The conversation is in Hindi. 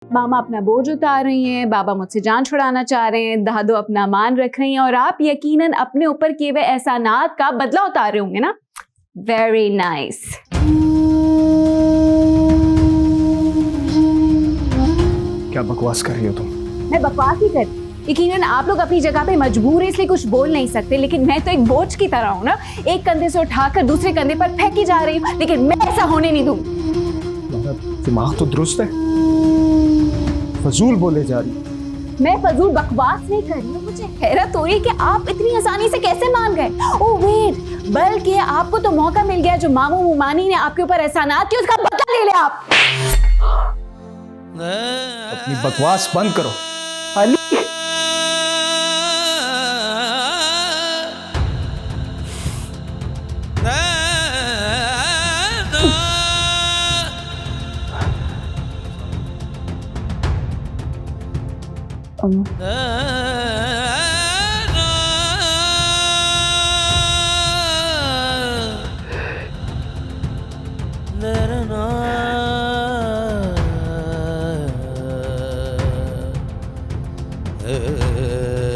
मामा अपना बोझ उतार रही हैं, बाबा मुझसे जान छुड़ाना चाह रहे हैं, दादू अपना मान रख रही हैं और आप यकीनन अपने ऊपर किए हुए एहसानात का बदला उतार रहे होंगे ना। Very nice. क्या बकवास कर रही हो तुम? मैं बकवास ही कर, यकीनन आप लोग अपनी जगह पे मजबूर है इसलिए कुछ बोल नहीं सकते, लेकिन मैं तो एक बोझ की तरह हूँ ना, एक कंधे से उठाकर दूसरे कंधे पर फेंकी जा रही हूँ, लेकिन मैं ऐसा होने नहीं दूंगी। तुम्हारा दिमाग तो दुरुस्त है, फजूल बोले जा रही। मैं फजूल बकवास नहीं कर रही हूँ, मुझे हैरत हो रही है कि आप इतनी आसानी से कैसे मान गए। ओह वेट, बल्कि आपको तो मौका मिल गया जो मामू मुमानी ने आपके ऊपर एहसानात किए उसका बदला ले ले आप। अपनी बकवास बंद करो अली। Uh